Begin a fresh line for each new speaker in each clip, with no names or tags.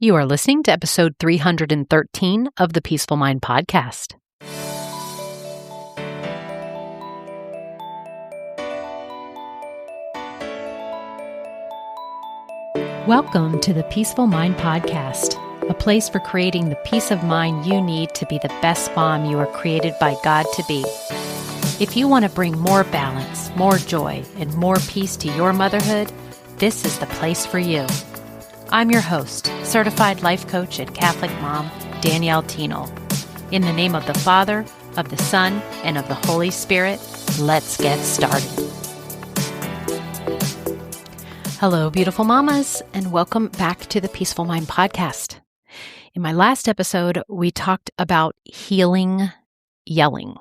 You are listening to episode 313 of the Peaceful Mind podcast. Welcome to the Peaceful Mind podcast, a place for creating the peace of mind you need to be the best mom you are created by God to be. If you want to bring more balance, more joy, and more peace to your motherhood, this is the place for you. I'm your host, certified life coach and Catholic mom, Danielle Tino. In the name of the Father, of the Son, and of the Holy Spirit, let's get started. Hello, beautiful mamas, and welcome back to the Peaceful Mind podcast. In my last episode, we talked about healing yelling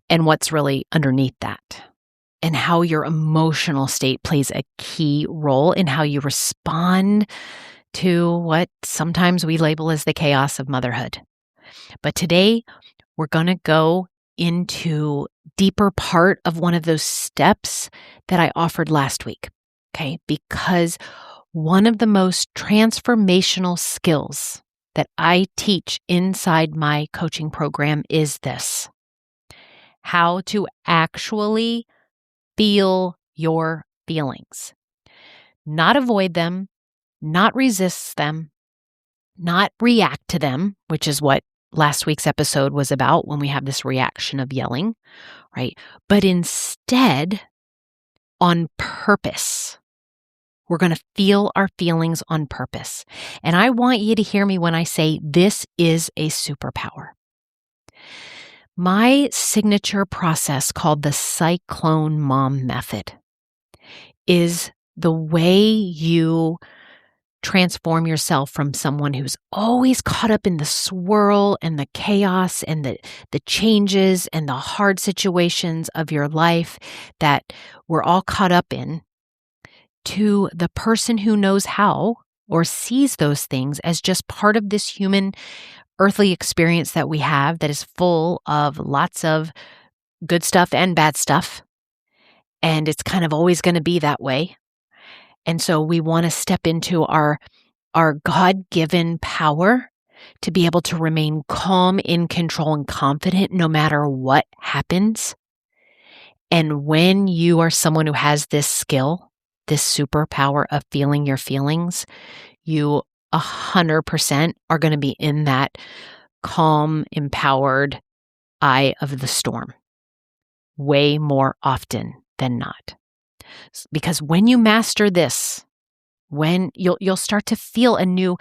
and what's really underneath that, and how your emotional state plays a key role in how you respond to what sometimes we label as the chaos of motherhood. But today, we're going to go into deeper part of one of those steps that I offered last week, okay? Because one of the most transformational skills that I teach inside my coaching program is this: how to actually feel your feelings, not avoid them, not resist them, not react to them, which is what last week's episode was about when we have this reaction of yelling, right? But instead, on purpose. We're going to feel our feelings on purpose. And I want you to hear me when I say this is a superpower. My signature process, called the Cyclone Mom Method, is the way you transform yourself from someone who's always caught up in the swirl and the chaos and the changes and the hard situations of your life that we're all caught up in, to the person who knows how or sees those things as just part of this human earthly experience that we have that is full of lots of good stuff and bad stuff. And it's kind of always going to be that way. And so we want to step into our God-given power to be able to remain calm, in control, and confident no matter what happens. And when you are someone who has this skill, this superpower of feeling your feelings, you 100% are going to be in that calm, empowered eye of the storm way more often than not. Because when you master this, when you'll start to feel a new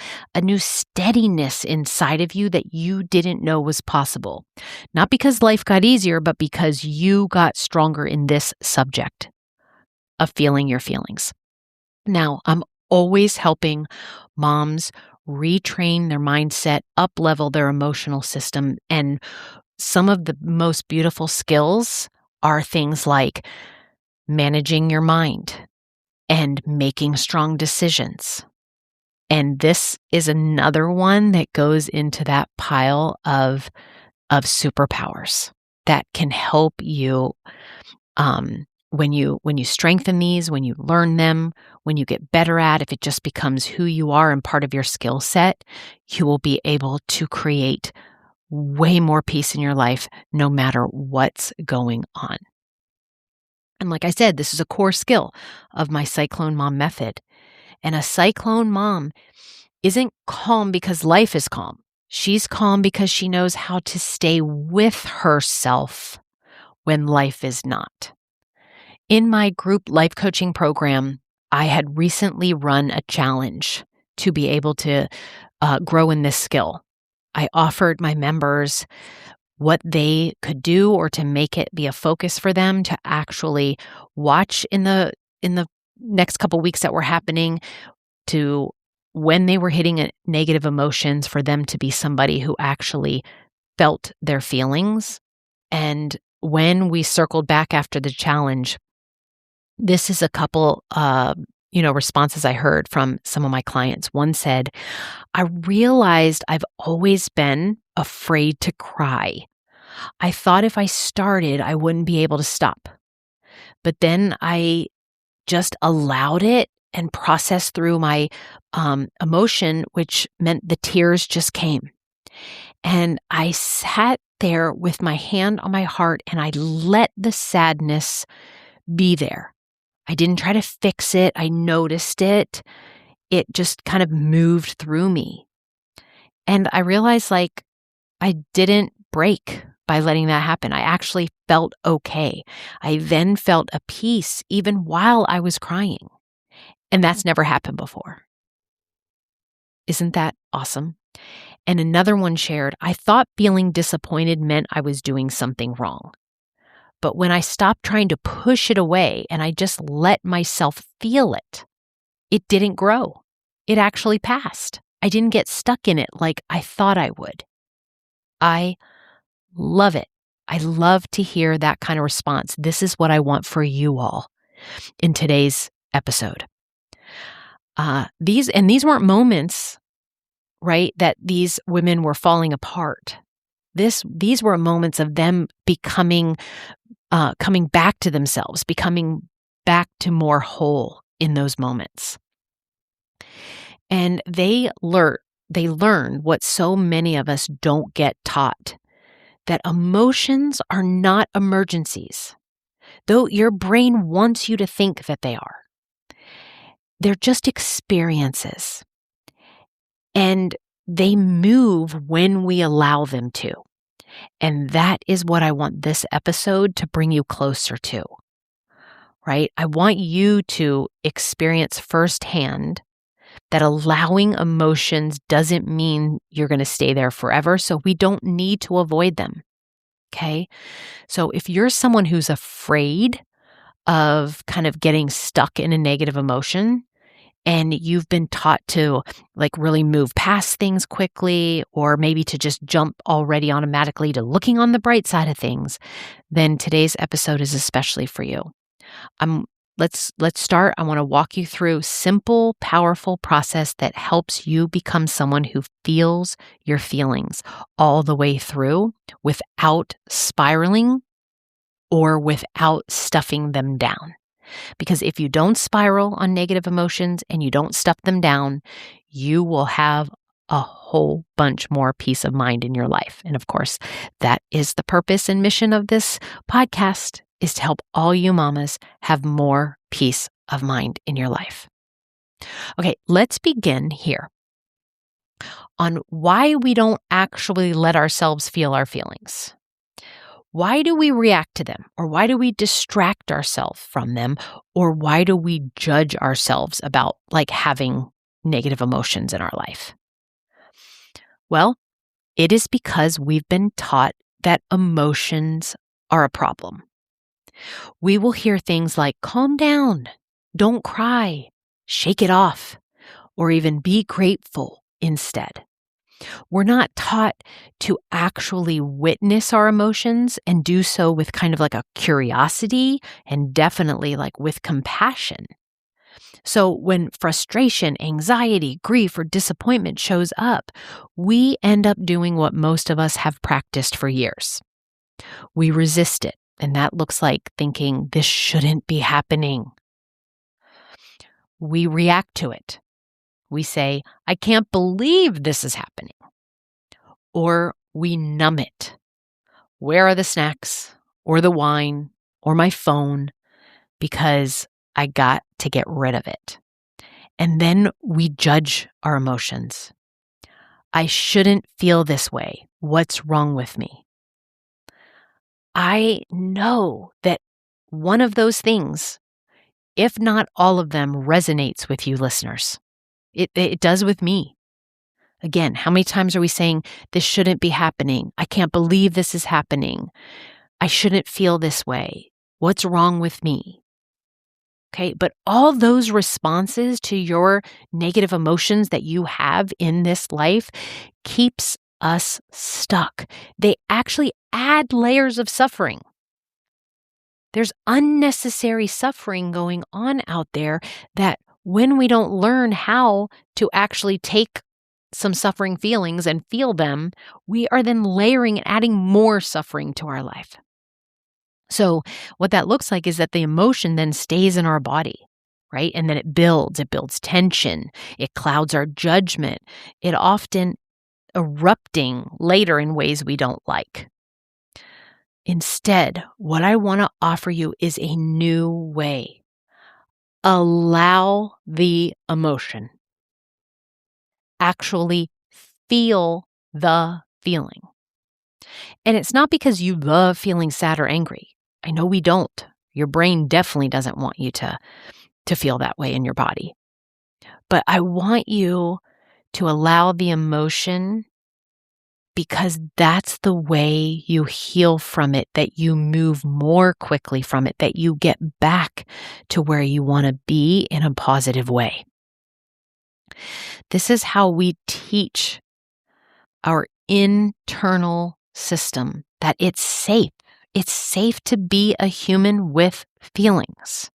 steadiness inside of you that you didn't know was possible. Not because life got easier, but because you got stronger in this subject of feeling your feelings. Now, I'm always helping moms retrain their mindset, up-level their emotional system. And some of the most beautiful skills are things like managing your mind and making strong decisions. And this is another one that goes into that pile of superpowers that can help you when you strengthen these, when you learn them, when you get better at, if it just becomes who you are and part of your skill set, you will be able to create way more peace in your life no matter what's going on. And like I said, this is a core skill of my Cyclone Mom Method. And a cyclone mom isn't calm because life is calm. She's calm because she knows how to stay with herself when life is not. In my group life coaching program, I had recently run a challenge to be able to grow in this skill. I offered my members what they could do or to make it be a focus for them to actually watch in the next couple weeks that were happening, to when they were hitting negative emotions, for them to be somebody who actually felt their feelings. And when we circled back after the challenge, this is a couple responses I heard from some of my clients. One said, I realized I've always been afraid to cry. I thought if I started, I wouldn't be able to stop. But then I just allowed it and process through my emotion, which meant the tears just came. And I sat there with my hand on my heart and I let the sadness be there. I didn't try to fix it. I noticed it. It just kind of moved through me. And I realized I didn't break by letting that happen. I actually felt okay. I then felt a peace even while I was crying. And that's never happened before. Isn't that awesome? And another one shared, I thought feeling disappointed meant I was doing something wrong. But when I stopped trying to push it away and I just let myself feel it, it didn't grow. It actually passed. I didn't get stuck in it like I thought I would. I love it. I love to hear that kind of response. This is what I want for you all in today's episode. These weren't moments, right, that these women were falling apart. These were moments of them becoming, coming back to themselves, becoming back to more whole in those moments. And they learned what so many of us don't get taught, that emotions are not emergencies, though your brain wants you to think that they are. They're just experiences. And they move when we allow them to. And that is what I want this episode to bring you closer to, right? I want you to experience firsthand that allowing emotions doesn't mean you're going to stay there forever, so we don't need to avoid them, okay? So if you're someone who's afraid of kind of getting stuck in a negative emotion, and you've been taught to really move past things quickly, or maybe to just jump already automatically to looking on the bright side of things, then today's episode is especially for you. Let's start. I want to walk you through simple, powerful process that helps you become someone who feels your feelings all the way through without spiraling or without stuffing them down. Because if you don't spiral on negative emotions and you don't stuff them down, you will have a whole bunch more peace of mind in your life. And of course, that is the purpose and mission of this podcast, is to help all you mamas have more peace of mind in your life. Okay, let's begin here on why we don't actually let ourselves feel our feelings. Why do we react to them? Or why do we distract ourselves from them? Or why do we judge ourselves about having negative emotions in our life? Well, it is because we've been taught that emotions are a problem. We will hear things like, calm down, don't cry, shake it off, or even be grateful instead. We're not taught to actually witness our emotions and do so with kind of a curiosity and definitely with compassion. So when frustration, anxiety, grief, or disappointment shows up, we end up doing what most of us have practiced for years. We resist it, and that looks like thinking, this shouldn't be happening. We react to it. We say, I can't believe this is happening. Or we numb it. Where are the snacks or the wine or my phone? Because I got to get rid of it. And then we judge our emotions. I shouldn't feel this way. What's wrong with me? I know that one of those things, if not all of them, resonates with you listeners. It does with me. Again, how many times are we saying, this shouldn't be happening? I can't believe this is happening. I shouldn't feel this way. What's wrong with me? Okay, but all those responses to your negative emotions that you have in this life keeps us stuck. They actually add layers of suffering. There's unnecessary suffering going on out there that when we don't learn how to actually take some suffering feelings and feel them, we are then layering and adding more suffering to our life. So what that looks like is that the emotion then stays in our body. right? And then it builds tension, it clouds our judgment, it often erupting later in ways we don't like. Instead, what I want to offer you is a new way. Allow the emotion. Actually feel the feeling. And it's not because you love feeling sad or angry. I know we don't. Your brain definitely doesn't want you to feel that way in your body. But I want you to allow the emotion because that's the way you heal from it, that you move more quickly from it, that you get back to where you want to be in a positive way. This is how we teach our internal system that it's safe. It's safe to be a human with feelings.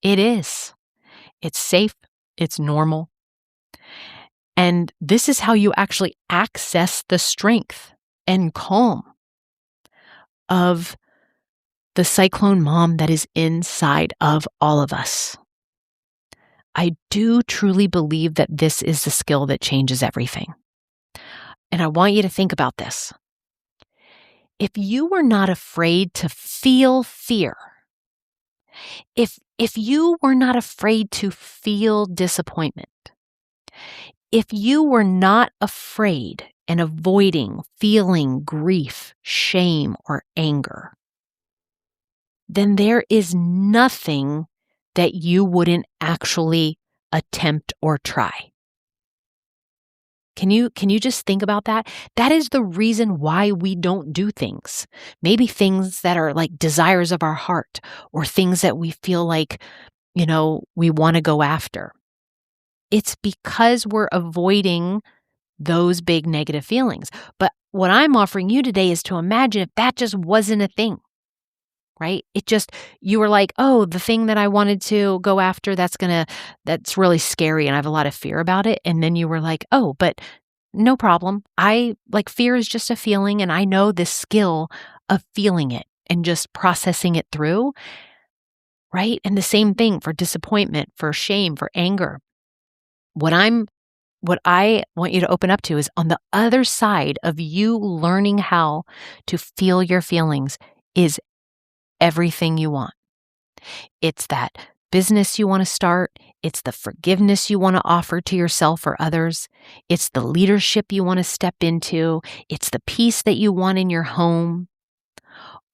It is. It's safe. It's normal. And this is how you actually access the strength and calm of the cyclone mom that is inside of all of us. I do truly believe that this is the skill that changes everything. And I want you to think about this. If you were not afraid to feel fear, if you were not afraid to feel disappointment, if you were not afraid and avoiding feeling grief, shame, or anger, then there is nothing that you wouldn't actually attempt or try. Can you just think about that? That is the reason why we don't do things. Maybe things that are like desires of our heart or things that we feel like, we want to go after. It's because we're avoiding those big negative feelings. But what I'm offering you today is to imagine if that just wasn't a thing, right? You were like, oh, the thing that I wanted to go after, that's really scary and I have a lot of fear about it. And then you were like, oh, but no problem. Fear is just a feeling and I know this skill of feeling it and just processing it through, right? And the same thing for disappointment, for shame, for anger. What I want you to open up to is on the other side of you learning how to feel your feelings is everything you want. It's that business you want to start. It's the forgiveness you want to offer to yourself or others. It's the leadership you want to step into. It's the peace that you want in your home.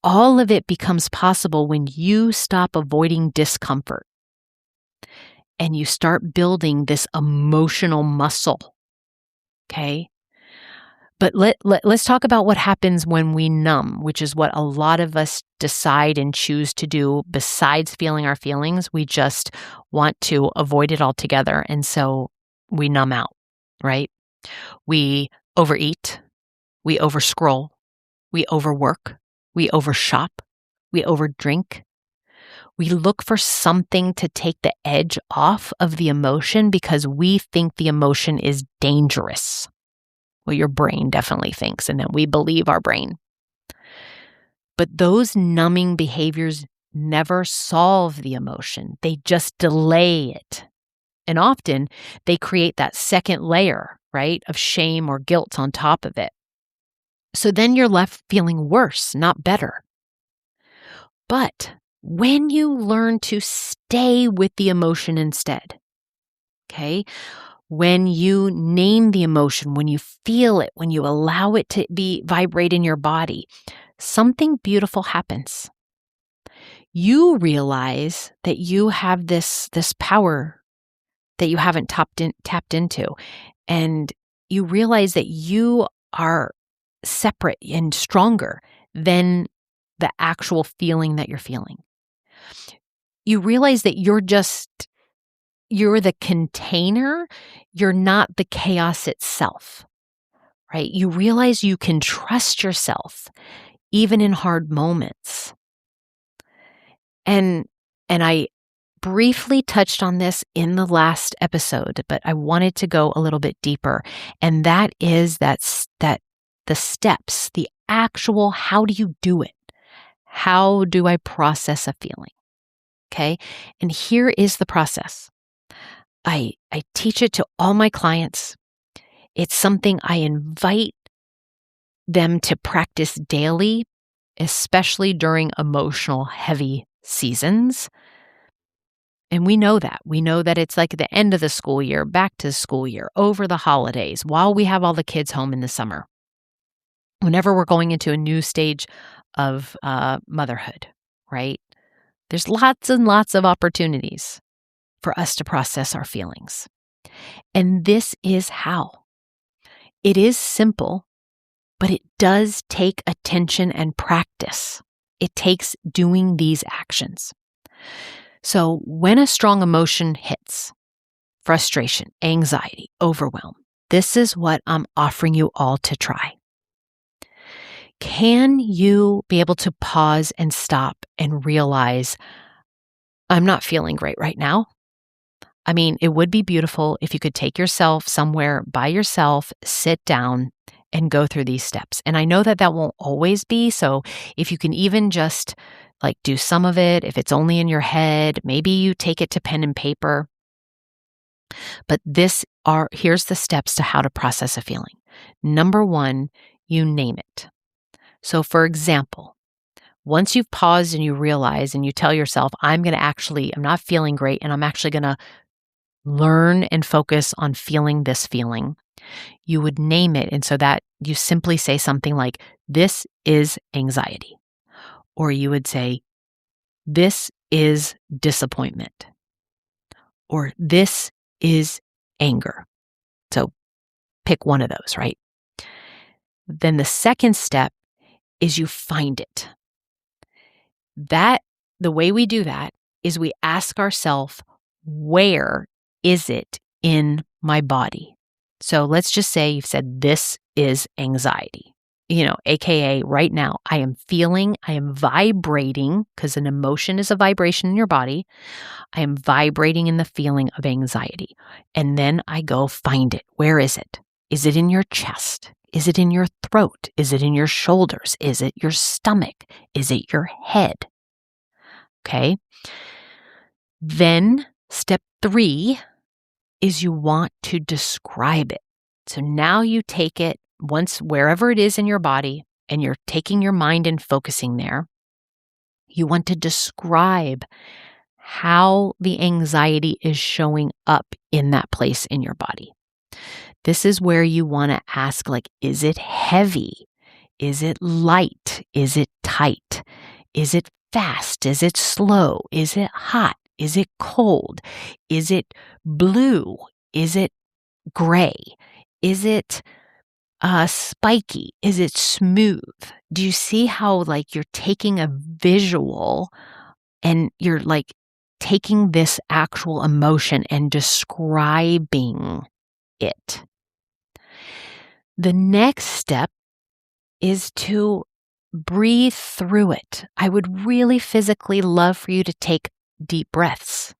All of it becomes possible when you stop avoiding discomfort and you start building this emotional muscle. Okay? But let's talk about what happens when we numb, which is what a lot of us decide and choose to do besides feeling our feelings. We just want to avoid it altogether. And so we numb out, right? We overeat, we overscroll, we overwork, we overshop, we overdrink. We look for something to take the edge off of the emotion because we think the emotion is dangerous. Well, your brain definitely thinks, and then we believe our brain. But those numbing behaviors never solve the emotion. They just delay it. And often they create that second layer, right, of shame or guilt on top of it. So then you're left feeling worse, not better. But when you learn to stay with the emotion instead, okay, when you name the emotion, when you feel it, when you allow it to vibrate in your body, something beautiful happens. You realize that you have this power that you haven't tapped into, and you realize that you are separate and stronger than the actual feeling that you're feeling. You realize that you're the container, you're not the chaos itself, right? You realize you can trust yourself even in hard moments. And I briefly touched on this in the last episode, but I wanted to go a little bit deeper. And that is that the steps, the actual, how do you do it? How do I process a feeling? Okay. And here is the process. I teach it to all my clients. It's something I invite them to practice daily, especially during emotional heavy seasons. And we know that. We know that it's like the end of the school year, back to the school year, over the holidays, while we have all the kids home in the summer. Whenever we're going into a new stage of motherhood, right? There's lots and lots of opportunities for us to process our feelings. And this is how. It is simple, but it does take attention and practice. It takes doing these actions. So when a strong emotion hits, frustration, anxiety, overwhelm, this is what I'm offering you all to try. Can you be able to pause and stop and realize, I'm not feeling great right now? I mean, it would be beautiful if you could take yourself somewhere by yourself, sit down, and go through these steps. And I know that that won't always be. So if you can even just like do some of it, if it's only in your head, maybe you take it to pen and paper. But here's the steps to how to process a feeling. Number one, you name it. So for example, once you've paused and you realize and you tell yourself, I'm not feeling great, and I'm actually going to learn and focus on feeling this feeling, you would name it. And so that you simply say something like, this is anxiety. Or you would say, this is disappointment. Or this is anger. So pick one of those, right? Then the second step is you find it. The way we do that is we ask ourselves, where is it in my body? So let's just say you've said, this is anxiety, AKA right now, I am vibrating, because an emotion is a vibration in your body. I am vibrating in the feeling of anxiety. And then I go find it. Where is it? Is it in your chest? Is it in your throat? Is it in your shoulders? Is it your stomach? Is it your head? Okay. Then step 3 is you want to describe it. So now you take it wherever it is in your body, and you're taking your mind and focusing there. You want to describe how the anxiety is showing up in that place in your body. This is where you want to ask, is it heavy? Is it light? Is it tight? Is it fast? Is it slow? Is it hot? Is it cold? Is it blue? Is it gray? Is it spiky? Is it smooth? Do you see how you're taking a visual and you're taking this actual emotion and describing it? The next step is to breathe through it. I would really physically love for you to take deep breaths.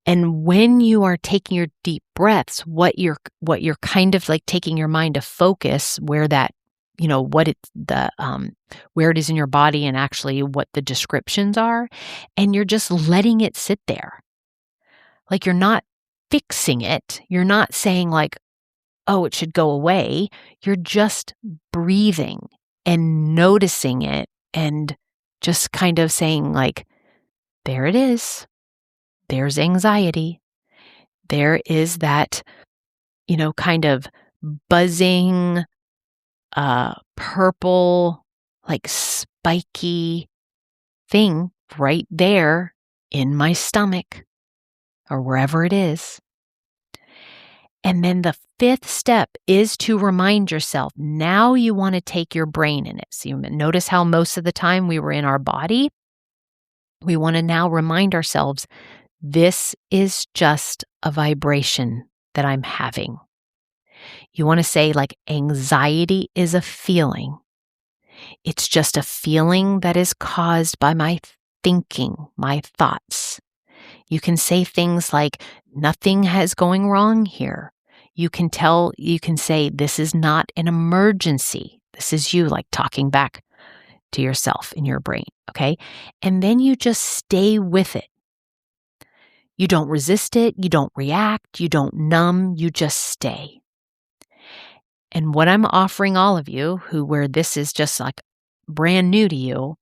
And when you are taking your deep breaths, what you're kind of taking your mind to focus where that, where it is in your body and actually what the descriptions are. And you're just letting it sit there. You're not fixing it. You're not saying oh, it should go away. You're just breathing and noticing it and just kind of saying there it is. There's anxiety. There is that, kind of buzzing, purple, spiky thing right there in my stomach or wherever it is. And then the 5th step is to remind yourself, now you want to take your brain in it. So you notice how most of the time we were in our body. We want to now remind ourselves, this is just a vibration that I'm having. You want to say anxiety is a feeling. It's just a feeling that is caused by my thinking, my thoughts. You can say things like, nothing is going wrong here. You can say, this is not an emergency. This is you talking back to yourself in your brain, okay? And then you just stay with it. You don't resist it, you don't react, you don't numb, you just stay. And what I'm offering all of you where this is just like brand new to you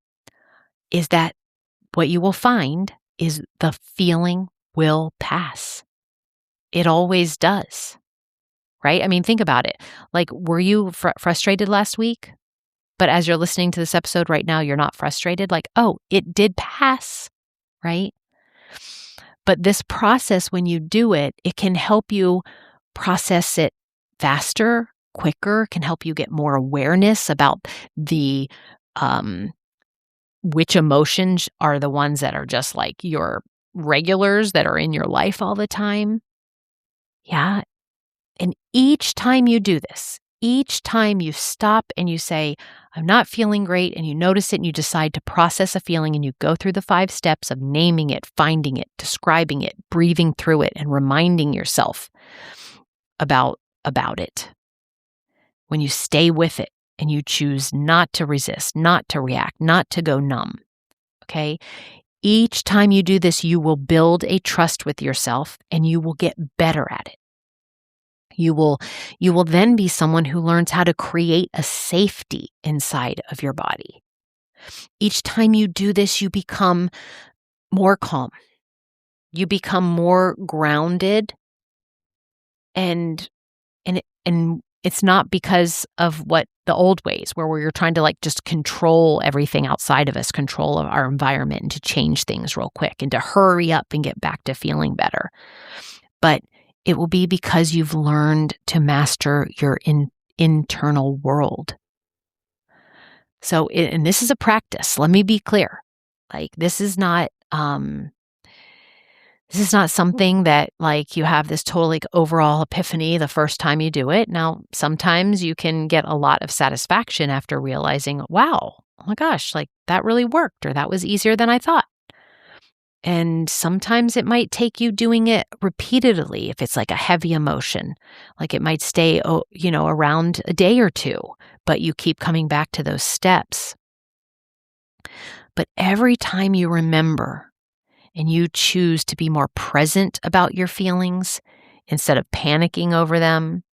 is that what you will find is the feeling will pass. It always does, right? I mean, think about it. Like, were you frustrated last week? But as you're listening to this episode right now, you're not frustrated. Like, oh, it did pass, right? But this process, when you do it, it can help you process it faster, quicker, can help you get more awareness about the which emotions are the ones that are just like your regulars that are in your life all the time. Yeah. And each time you do this, each time you stop and you say, I'm not feeling great, and you notice it and you decide to process a feeling and you go through the 5 steps of naming it, finding it, describing it, breathing through it, and reminding yourself about it. When you stay with it and you choose not to resist, not to react, not to go numb, okay? Each time you do this, you will build a trust with yourself and you will get better at it. You will then be someone who learns how to create a safety inside of your body. Each time you do this, you become more calm. You become more grounded, and it's not because of what the old ways where you're trying to like just control everything outside of us, control of our environment, and to change things real quick and to hurry up and get back to feeling better. But it will be because you've learned to master your internal world. So, and this is a practice. Let me be clear. Like, this is not something that like you have this total like overall epiphany the first time you do it. Now, sometimes you can get a lot of satisfaction after realizing, wow, oh my gosh, like that really worked, or that was easier than I thought. And sometimes it might take you doing it repeatedly if it's like a heavy emotion. Like it might stay, around a day or two, but you keep coming back to those steps. But every time you remember and you choose to be more present about your feelings instead of panicking over them,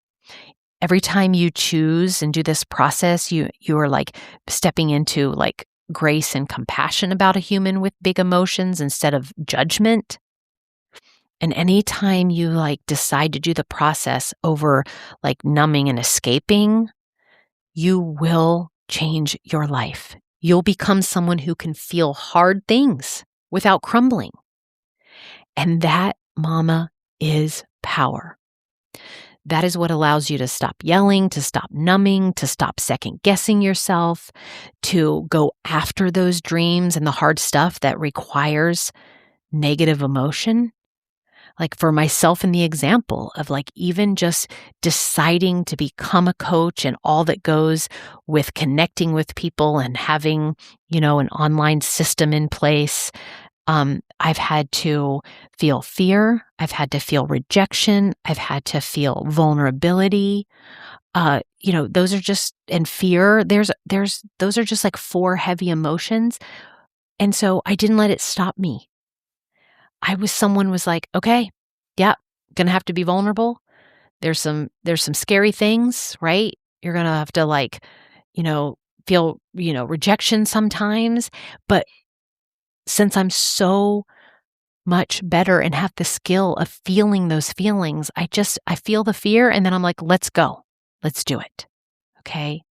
every time you choose and do this process, you are like stepping into like grace and compassion about a human with big emotions instead of judgment. And anytime you like decide to do the process over like numbing and escaping, you will change your life. You'll become someone who can feel hard things without crumbling. And that, mama, is power. That is what allows you to stop yelling, to stop numbing, to stop second guessing yourself, to go after those dreams and the hard stuff that requires negative emotion. Like for myself in the example of like even just deciding to become a coach and all that goes with connecting with people and having, an online system in place. I've had to feel fear. I've had to feel rejection. I've had to feel vulnerability. Those are just, and fear, those are just like 4 heavy emotions. And so I didn't let it stop me. Someone was like, okay, yeah, gonna have to be vulnerable. There's some scary things, right? You're gonna have to like, feel, rejection sometimes, but since I'm so much better and have the skill of feeling those feelings, I feel the fear and then I'm like, let's go. Let's do it. Okay.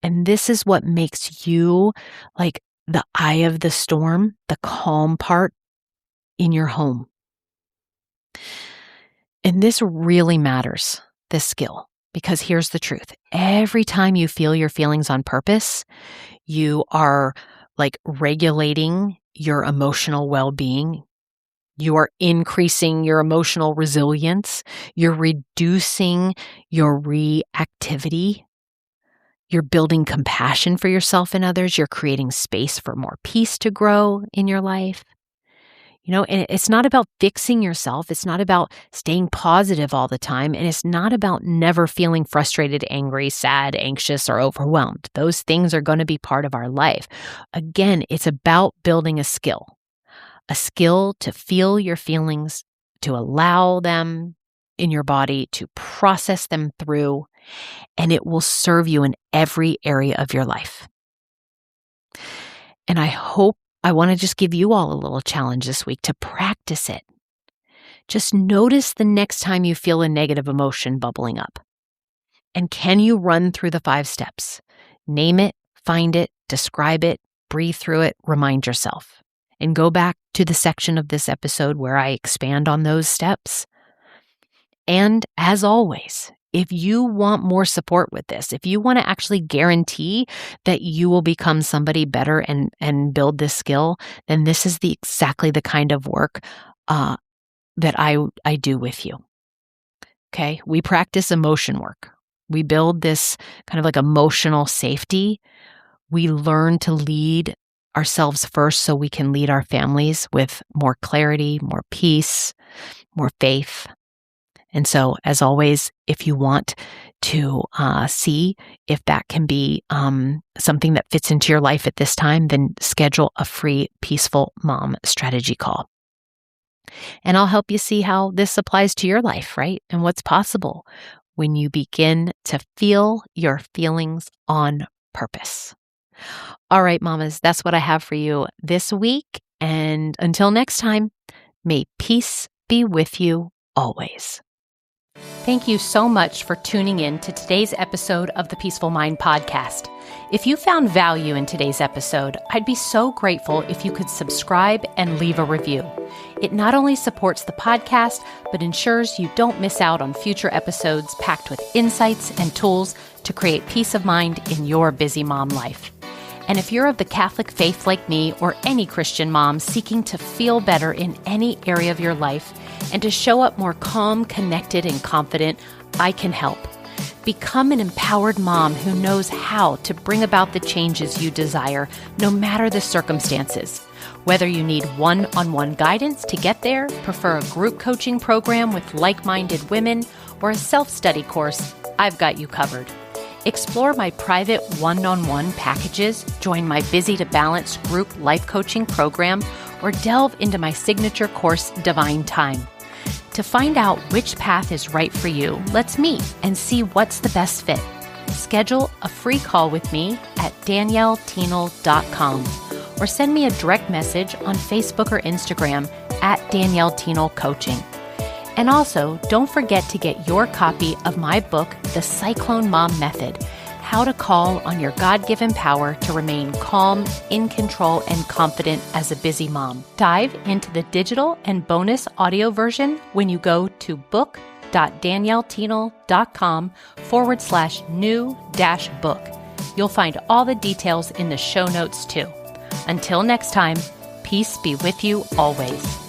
And this is what makes you like the eye of the storm, the calm part in your home. And this really matters, this skill, because here's the truth. Every time you feel your feelings on purpose, you are like regulating your emotional well-being. You are increasing your emotional resilience. You're reducing your reactivity. You're building compassion for yourself and others. You're creating space for more peace to grow in your life. And it's not about fixing yourself. It's not about staying positive all the time. And it's not about never feeling frustrated, angry, sad, anxious, or overwhelmed. Those things are going to be part of our life. Again, it's about building a skill to feel your feelings, to allow them in your body, to process them through, and it will serve you in every area of your life. And I want to just give you all a little challenge this week to practice it. Just notice the next time you feel a negative emotion bubbling up. And can you run through the 5 steps? Name it, find it, describe it, breathe through it, remind yourself. And go back to the section of this episode where I expand on those steps. And as always, if you want more support with this, if you want to actually guarantee that you will become somebody better and build this skill, then this is exactly the kind of work that I do with you. Okay? We practice emotion work. We build this kind of like emotional safety. We learn to lead ourselves first so we can lead our families with more clarity, more peace, more faith. And so, as always, if you want to see if that can be something that fits into your life at this time, then schedule a free Peaceful Mom strategy call. And I'll help you see how this applies to your life, right? And what's possible when you begin to feel your feelings on purpose. All right, mamas, that's what I have for you this week. And until next time, may peace be with you always. Thank you so much for tuning in to today's episode of the Peaceful Mind podcast. If you found value in today's episode, I'd be so grateful if you could subscribe and leave a review. It not only supports the podcast, but ensures you don't miss out on future episodes packed with insights and tools to create peace of mind in your busy mom life. And if you're of the Catholic faith like me or any Christian mom seeking to feel better in any area of your life and to show up more calm, connected, and confident, I can help. Become an empowered mom who knows how to bring about the changes you desire, no matter the circumstances. Whether you need one-on-one guidance to get there, prefer a group coaching program with like-minded women, or a self-study course, I've got you covered. Explore my private one-on-one packages, join my Busy to Balance group life coaching program, or delve into my signature course, Divine Time. To find out which path is right for you, let's meet and see what's the best fit. Schedule a free call with me at danielleteenel.com or send me a direct message on Facebook or Instagram at Danielle Teenel Coaching. And also, don't forget to get your copy of my book, The Cyclone Mom Method, How to Call on Your God-Given Power to Remain Calm, in Control, and Confident as a Busy Mom. Dive into the digital and bonus audio version when you go to book.danielleteenel.com/new-book. You'll find all the details in the show notes too. Until next time, peace be with you always.